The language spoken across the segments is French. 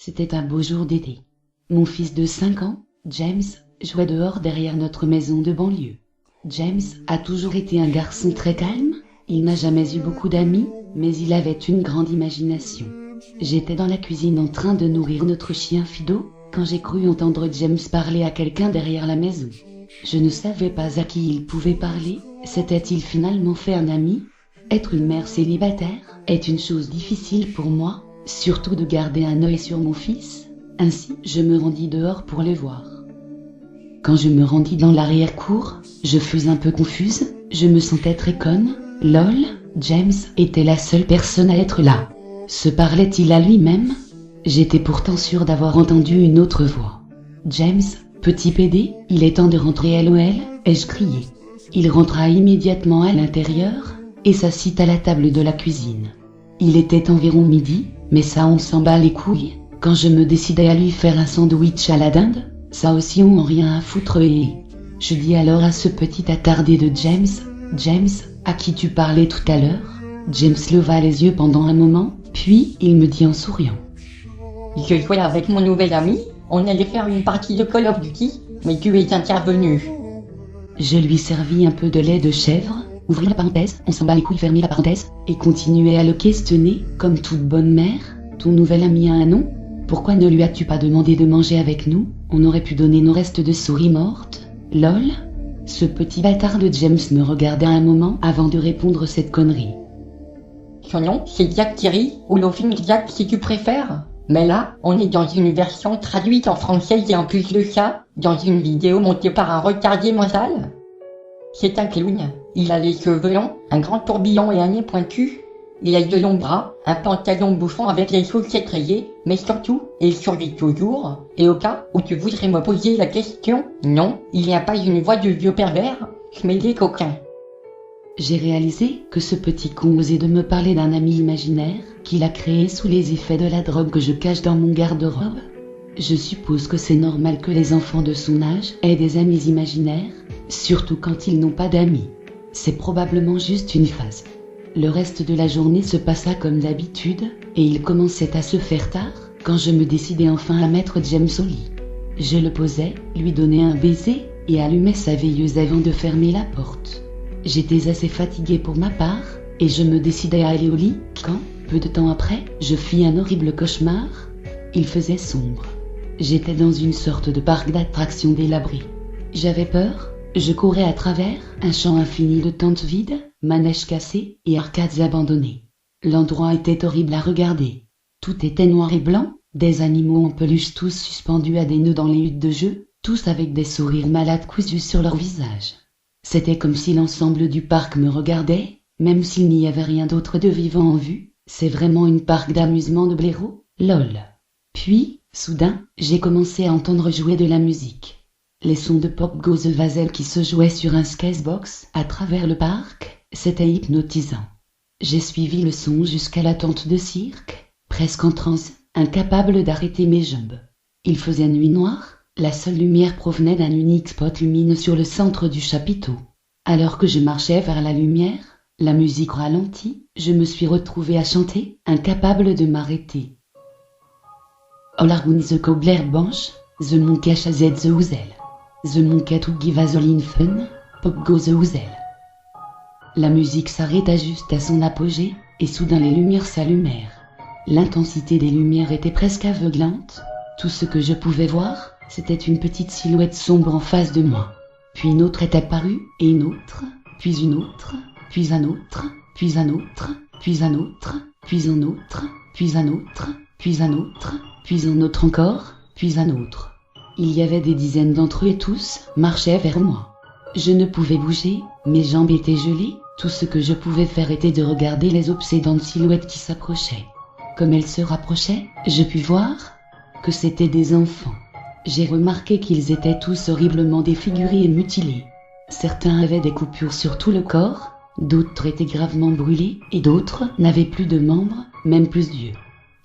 C'était un beau jour d'été. Mon fils de 5 ans, James, jouait dehors derrière notre maison de banlieue. James a toujours été un garçon très calme, il n'a jamais eu beaucoup d'amis, mais il avait une grande imagination. J'étais dans la cuisine en train de nourrir notre chien Fido, quand j'ai cru entendre James parler à quelqu'un derrière la maison. Je ne savais pas à qui il pouvait parler, s'était-il finalement fait un ami ? Être une mère célibataire est une chose difficile pour moi, surtout de garder un œil sur mon fils, ainsi je me rendis dehors pour le voir. Quand je me rendis dans l'arrière-cour, je fus un peu confuse, je me sentais très conne, lol, James était la seule personne à être là. Se parlait-il à lui-même ? J'étais pourtant sûre d'avoir entendu une autre voix. James, petit PD, il est temps de rentrer LOL, ai-je crié. Il rentra immédiatement à l'intérieur, et s'assit à la table de la cuisine. Il était environ midi, mais ça on s'en bat les couilles, quand je me décidai à lui faire un sandwich à la dinde, ça aussi on en rien à foutre et... Je dis alors à ce petit attardé de James, James, à qui tu parlais tout à l'heure ? James leva les yeux pendant un moment, puis il me dit en souriant. Je jouais avec mon nouvel ami, on allait faire une partie de Call of Duty, mais tu es intervenu. Je lui servis un peu de lait de chèvre, ouvrit la parenthèse, on s'en bat les couilles, fermit la parenthèse, et continuait à le questionner, comme toute bonne mère. Ton nouvel ami a un nom ? Pourquoi ne lui as-tu pas demandé de manger avec nous ? On aurait pu donner nos restes de souris mortes. Lol. Ce petit bâtard de James me regardait un moment avant de répondre cette connerie. Son nom, c'est Jack Thierry, ou Laughing Jack si tu préfères. Mais là, on est dans une version traduite en français et en plus de ça, dans une vidéo montée par un retardé mental. C'est un clown, il a les cheveux longs, un grand tourbillon et un nez pointu. Il a de longs bras, un pantalon bouffant avec les chaussettes rayées, mais surtout, il survit toujours, et au cas où tu voudrais me poser la question, non, il n'y a pas une voix de vieux pervers, je mets des coquins. J'ai réalisé que ce petit con osait de me parler d'un ami imaginaire qu'il a créé sous les effets de la drogue que je cache dans mon garde-robe. Je suppose que c'est normal que les enfants de son âge aient des amis imaginaires, surtout quand ils n'ont pas d'amis. C'est probablement juste une phase. Le reste de la journée se passa comme d'habitude, et il commençait à se faire tard, quand je me décidai enfin à mettre James au lit. Je le posai, lui donnai un baiser, et allumai sa veilleuse avant de fermer la porte. J'étais assez fatiguée pour ma part, et je me décidai à aller au lit, quand, peu de temps après, je fis un horrible cauchemar. Il faisait sombre. J'étais dans une sorte de parc d'attractions délabré. J'avais peur, je courais à travers un champ infini de tentes vides, manèges cassés et arcades abandonnées. L'endroit était horrible à regarder. Tout était noir et blanc, des animaux en peluche tous suspendus à des nœuds dans les huttes de jeu, tous avec des sourires malades cousus sur leurs visages. C'était comme si l'ensemble du parc me regardait, même s'il n'y avait rien d'autre de vivant en vue. C'est vraiment une parc d'amusement de blaireaux, lol. Puis, soudain, j'ai commencé à entendre jouer de la musique. Les sons de Pop Goes the Weasel qui se jouaient sur un skatebox à travers le parc, c'était hypnotisant. J'ai suivi le son jusqu'à la tente de cirque, presque en transe, incapable d'arrêter mes jambes. Il faisait nuit noire, la seule lumière provenait d'un unique spot lumineux sur le centre du chapiteau. Alors que je marchais vers la lumière, la musique ralentit, je me suis retrouvée à chanter, incapable de m'arrêter. All around the cobbler bench, the monkey chased the weasel. The monkey to give us all in fun, pop goes the weasel. La musique s'arrêta juste à son apogée, et soudain les lumières s'allumèrent. L'intensité des lumières était presque aveuglante. Tout ce que je pouvais voir, c'était une petite silhouette sombre en face de moi. Puis une autre est apparue, et une autre, puis une autre, puis un autre, puis un autre, puis un autre, puis un autre, puis un autre, puis un autre, puis un autre encore, puis un autre. Il y avait des dizaines d'entre eux et tous marchaient vers moi. Je ne pouvais bouger, mes jambes étaient gelées, tout ce que je pouvais faire était de regarder les obsédantes silhouettes qui s'approchaient. Comme elles se rapprochaient, je pus voir que c'étaient des enfants. J'ai remarqué qu'ils étaient tous horriblement défigurés et mutilés. Certains avaient des coupures sur tout le corps, d'autres étaient gravement brûlés et d'autres n'avaient plus de membres, même plus d'yeux.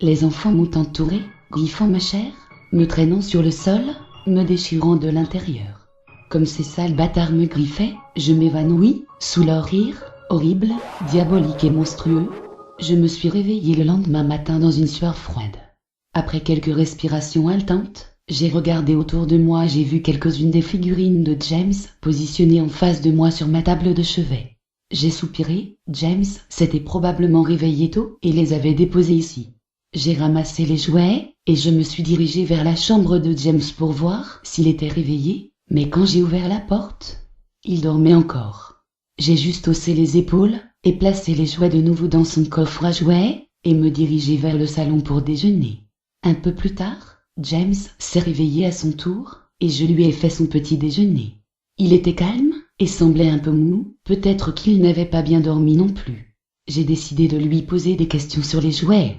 Les enfants m'ont entouré, griffant ma chair, me traînant sur le sol, me déchirant de l'intérieur. Comme ces sales bâtards me griffaient, je m'évanouis, sous leur rire, horrible, diabolique et monstrueux. Je me suis réveillée le lendemain matin dans une sueur froide. Après quelques respirations haletantes, j'ai regardé autour de moi et j'ai vu quelques-unes des figurines de James positionnées en face de moi sur ma table de chevet. J'ai soupiré, James s'était probablement réveillé tôt et les avait déposés ici. J'ai ramassé les jouets, et je me suis dirigé vers la chambre de James pour voir s'il était réveillé, mais quand j'ai ouvert la porte, il dormait encore. J'ai juste haussé les épaules, et placé les jouets de nouveau dans son coffre à jouets, et me dirigé vers le salon pour déjeuner. Un peu plus tard, James s'est réveillé à son tour, et je lui ai fait son petit déjeuner. Il était calme, et semblait un peu mou, peut-être qu'il n'avait pas bien dormi non plus. J'ai décidé de lui poser des questions sur les jouets.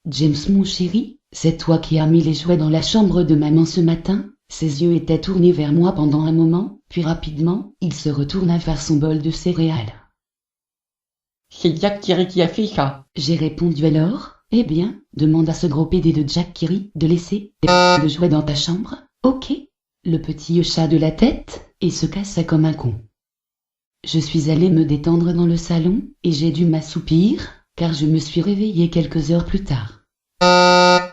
James mon chéri, c'est toi qui as mis les jouets dans la chambre de maman ce matin? Ses yeux étaient tournés vers moi pendant un moment, puis rapidement, il se retourna vers son bol de céréales. C'est Jack Kirry qui a fait ça. J'ai répondu alors, eh bien, demande à ce gros pédé de Jack Kirry de laisser des jouets dans ta chambre, ok? Le petit hocha de la tête, et se cassa comme un con. Je suis allé me détendre dans le salon, et j'ai dû m'assoupir, car je me suis réveillé quelques heures plus tard.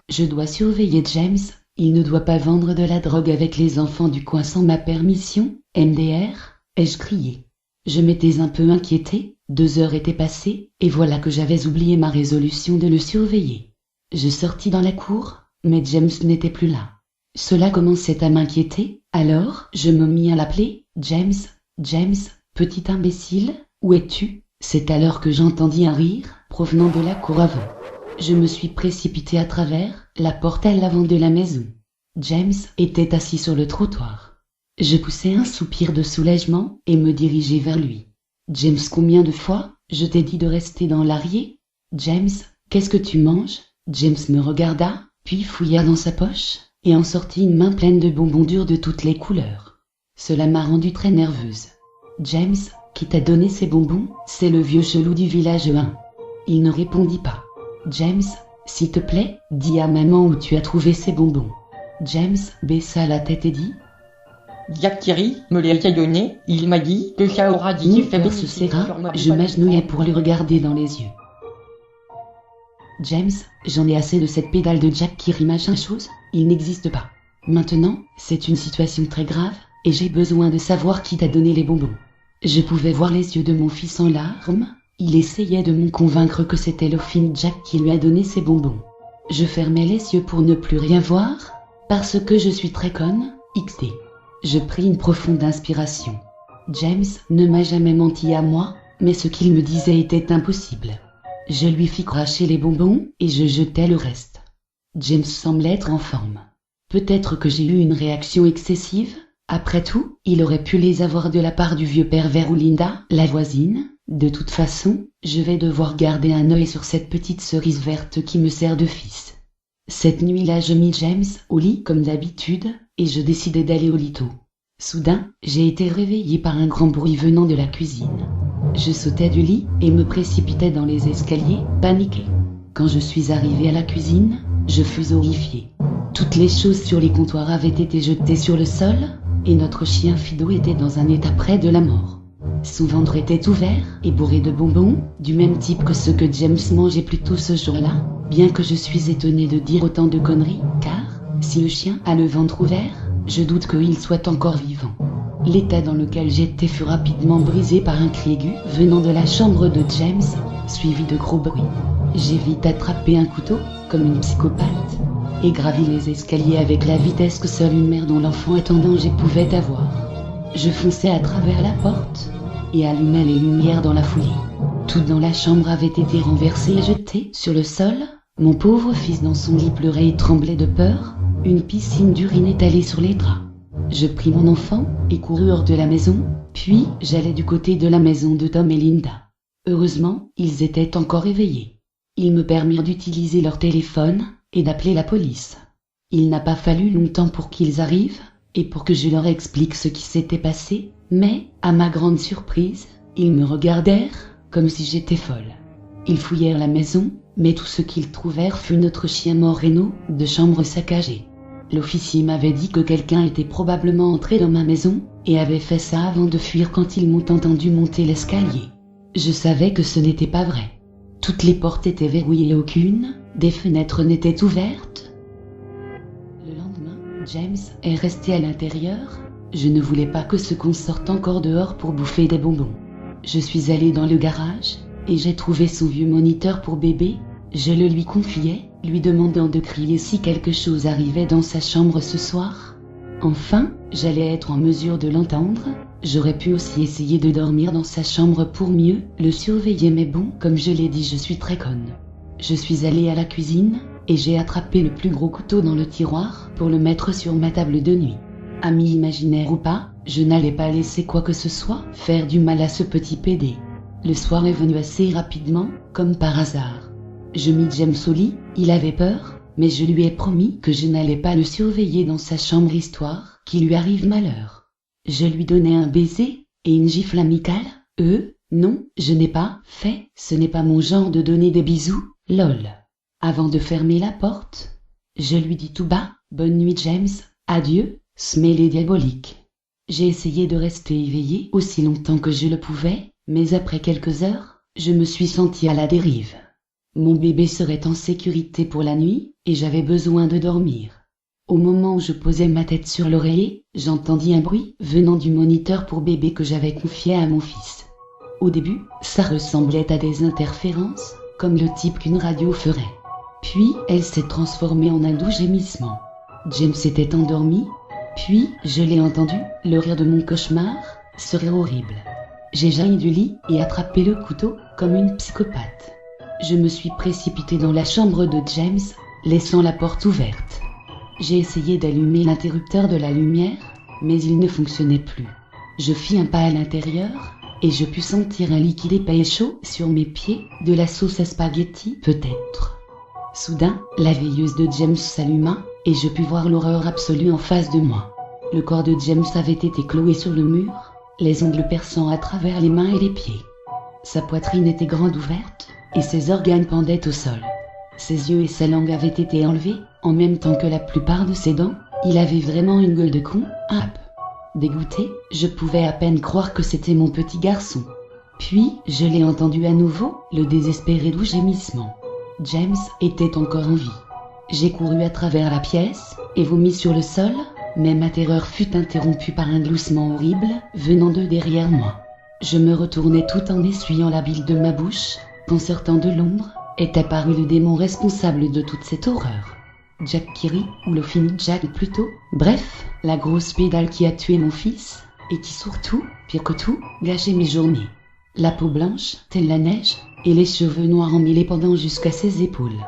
Je dois surveiller James, il ne doit pas vendre de la drogue avec les enfants du coin sans ma permission, MDR, ai-je crié. Je m'étais un peu inquiété, 2 heures étaient passées, et voilà que j'avais oublié ma résolution de le surveiller. Je sortis dans la cour, mais James n'était plus là. Cela commençait à m'inquiéter, alors je me mis à l'appeler, James, James, petit imbécile, où es-tu? C'est alors que j'entendis un rire, provenant de la cour avant. Je me suis précipité à travers la porte à l'avant de la maison. James était assis sur le trottoir. Je poussai un soupir de soulagement et me dirigeai vers lui. James, combien de fois je t'ai dit de rester dans l'arrière? James, qu'est-ce que tu manges? James me regarda, puis fouilla dans sa poche, et en sortit une main pleine de bonbons durs de toutes les couleurs. Cela m'a rendue très nerveuse. James, qui t'a donné ces bonbons? C'est le vieux chelou du village 1. Il ne répondit pas. James, s'il te plaît, dis à maman où tu as trouvé ces bonbons. James baissa la tête et dit: Jack Kirry me les a donnés, il m'a dit que ça aura des effets bénéfiques se serra, je m'agenouillai pour le regarder dans les yeux. James, j'en ai assez de cette pédale de Jack Kirry machin chose, il n'existe pas. Maintenant, c'est une situation très grave, et j'ai besoin de savoir qui t'a donné les bonbons. Je pouvais voir les yeux de mon fils en larmes, il essayait de me convaincre que c'était l'offine Jack qui lui a donné ces bonbons. Je fermais les yeux pour ne plus rien voir, parce que je suis très conne, XD. Je pris une profonde inspiration. James ne m'a jamais menti à moi, mais ce qu'il me disait était impossible. Je lui fis cracher les bonbons, et je jetai le reste. James semblait être en forme. Peut-être que j'ai eu une réaction excessive. Après tout, il aurait pu les avoir de la part du vieux pervers ou Linda, la voisine. De toute façon, je vais devoir garder un œil sur cette petite cerise verte qui me sert de fils. Cette nuit-là, je mis James au lit comme d'habitude, et je décidai d'aller au lit tôt. Soudain, j'ai été réveillé par un grand bruit venant de la cuisine. Je sautai du lit et me précipitai dans les escaliers, paniqué. Quand je suis arrivé à la cuisine, je fus horrifié. Toutes les choses sur les comptoirs avaient été jetées sur le sol, et notre chien Fido était dans un état près de la mort. Son ventre était ouvert et bourré de bonbons, du même type que ceux que James mangeait plus tôt ce jour-là, bien que je suis étonné de dire autant de conneries, car, si le chien a le ventre ouvert, je doute qu'il soit encore vivant. L'état dans lequel j'étais fut rapidement brisé par un cri aigu venant de la chambre de James, suivi de gros bruits. J'ai vite attrapé un couteau, comme une psychopathe, et gravi les escaliers avec la vitesse que seule une mère dont l'enfant est en danger pouvait avoir. Je fonçai à travers la porte et allumai les lumières dans la foulée. Tout dans la chambre avait été renversé et jeté sur le sol. Mon pauvre fils dans son lit pleurait et tremblait de peur. Une piscine d'urine étalée sur les draps. Je pris mon enfant et courus hors de la maison, puis j'allai du côté de la maison de Tom et Linda. Heureusement, ils étaient encore éveillés. Ils me permirent d'utiliser leur téléphone et d'appeler la police. Il n'a pas fallu longtemps pour qu'ils arrivent et pour que je leur explique ce qui s'était passé, mais, à ma grande surprise, ils me regardèrent comme si j'étais folle. Ils fouillèrent la maison, mais tout ce qu'ils trouvèrent fut notre chien mort Reno, de chambre saccagée. L'officier m'avait dit que quelqu'un était probablement entré dans ma maison et avait fait ça avant de fuir quand ils m'ont entendu monter l'escalier. Je savais que ce n'était pas vrai. Toutes les portes étaient verrouillées et aucune des fenêtres n'était ouverte. James est resté à l'intérieur. Je ne voulais pas que ce con sorte encore dehors pour bouffer des bonbons. Je suis allée dans le garage et j'ai trouvé son vieux moniteur pour bébé. Je le lui confiais, lui demandant de crier si quelque chose arrivait dans sa chambre ce soir. Enfin, j'allais être en mesure de l'entendre. J'aurais pu aussi essayer de dormir dans sa chambre pour mieux le surveiller, mais bon, comme je l'ai dit, je suis très conne. Je suis allée à la cuisine et j'ai attrapé le plus gros couteau dans le tiroir pour le mettre sur ma table de nuit. Ami imaginaire ou pas, je n'allais pas laisser quoi que ce soit faire du mal à ce petit PD. Le soir est venu assez rapidement, comme par hasard. Je mis James au lit, il avait peur, mais je lui ai promis que je n'allais pas le surveiller dans sa chambre histoire qu'il lui arrive malheur. Je lui donnai un baiser et une gifle amicale. Non, je n'ai pas fait, ce n'est pas mon genre de donner des bisous, lol. Avant de fermer la porte, je lui dis tout bas, bonne nuit James, adieu, smellé diabolique. J'ai essayé de rester éveillé aussi longtemps que je le pouvais, mais après quelques heures, je me suis senti à la dérive. Mon bébé serait en sécurité pour la nuit, et j'avais besoin de dormir. Au moment où je posais ma tête sur l'oreiller, j'entendis un bruit venant du moniteur pour bébé que j'avais confié à mon fils. Au début, ça ressemblait à des interférences, comme le type qu'une radio ferait. Puis, elle s'est transformée en un doux gémissement. James s'était endormi, puis je l'ai entendu, le rire de mon cauchemar, ce rire horrible. J'ai jailli du lit et attrapé le couteau comme une psychopathe. Je me suis précipitée dans la chambre de James, laissant la porte ouverte. J'ai essayé d'allumer l'interrupteur de la lumière, mais il ne fonctionnait plus. Je fis un pas à l'intérieur, et je pus sentir un liquide épais et chaud sur mes pieds, de la sauce à spaghetti peut-être. Soudain, la veilleuse de James s'alluma, et je pus voir l'horreur absolue en face de moi. Le corps de James avait été cloué sur le mur, les ongles perçant à travers les mains et les pieds. Sa poitrine était grande ouverte, et ses organes pendaient au sol. Ses yeux et sa langue avaient été enlevés, en même temps que la plupart de ses dents. Il avait vraiment une gueule de con, Dégoûté, je pouvais à peine croire que c'était mon petit garçon. Puis, je l'ai entendu à nouveau, le désespéré doux gémissement. James était encore en vie. J'ai couru à travers la pièce et vomi sur le sol, mais ma terreur fut interrompue par un gloussement horrible venant de derrière moi. Je me retournai tout en essuyant la bile de ma bouche, quand sortant de l'ombre, est apparu le démon responsable de toute cette horreur. Jack Kirby, ou le Fini Jack plutôt, bref, la grosse pédale qui a tué mon fils, et qui surtout, pire que tout, gâchait mes journées. La peau blanche, telle la neige, et les cheveux noirs emmêlés pendant jusqu'à ses épaules.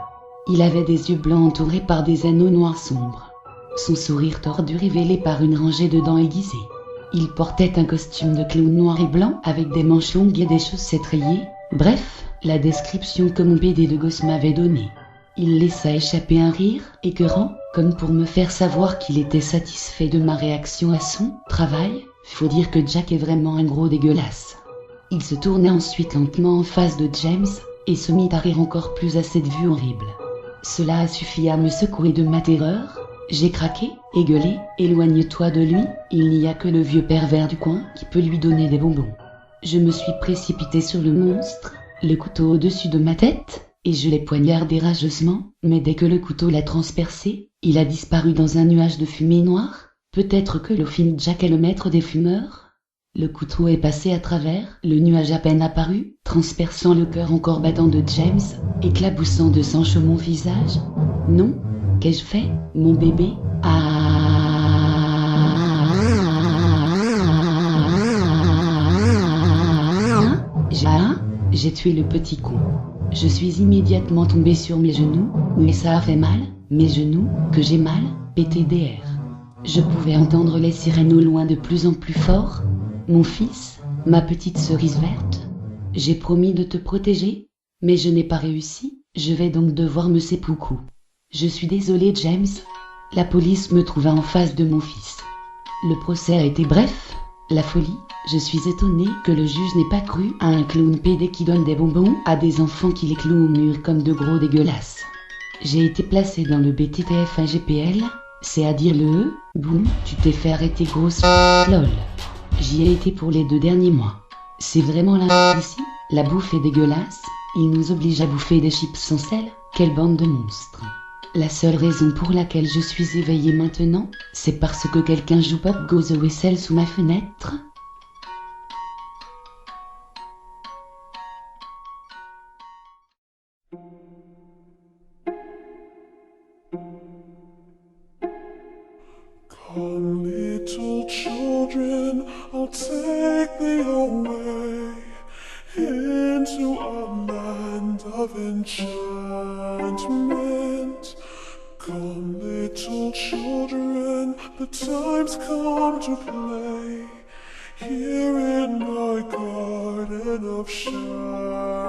Il avait des yeux blancs entourés par des anneaux noirs sombres. Son sourire tordu révélé par une rangée de dents aiguisées. Il portait un costume de clown noir et blanc avec des manches longues et des chaussettes rayées. Bref, la description que mon PD de gosse m'avait donnée. Il laissa échapper un rire écœurant, comme pour me faire savoir qu'il était satisfait de ma réaction à son travail. Faut dire que Jack est vraiment un gros dégueulasse. Il se tourna ensuite lentement en face de James et se mit à rire encore plus à cette vue horrible. Cela a suffi à me secouer de ma terreur. J'ai craqué et gueulé, éloigne-toi de lui, il n'y a que le vieux pervers du coin qui peut lui donner des bonbons. Je me suis précipitée sur le monstre, le couteau au-dessus de ma tête, et je l'ai poignardé rageusement, mais dès que le couteau l'a transpercé, il a disparu dans un nuage de fumée noire. Peut-être que le Fini Jack est le maître des fumeurs. Le couteau est passé à travers, le nuage à peine apparu, transperçant le cœur encore battant de James, éclaboussant de sang chaud mon visage. Non, qu'ai-je fait, mon bébé? J'ai tué le petit con. Je suis immédiatement tombée sur mes genoux, mais ça a fait mal, mes genoux, que j'ai mal, PTDR. Je pouvais entendre les sirènes au loin de plus en plus fort. Mon fils, ma petite cerise verte, j'ai promis de te protéger, mais je n'ai pas réussi, je vais donc devoir me seppuku. Je suis désolée James, la police me trouva en face de mon fils. Le procès a été bref, la folie, je suis étonnée que le juge n'ait pas cru à un clown PD qui donne des bonbons à des enfants qui les clouent au mur comme de gros dégueulasses. J'ai été placée dans le BTTF GPL, c'est-à-dire le boum, tu t'es fait arrêter grosse lol. J'y ai été pour les 2 derniers mois. C'est vraiment la ici, la bouffe est dégueulasse, ils nous obligent à bouffer des chips sans sel, quelle bande de monstres. La seule raison pour laquelle je suis éveillée maintenant, c'est parce que quelqu'un joue Pop Goes the Whistle sous ma fenêtre. Come, little children, I'll take thee away into a land of enchantment. Come, little children, the time's come to play here in my garden of Shanty.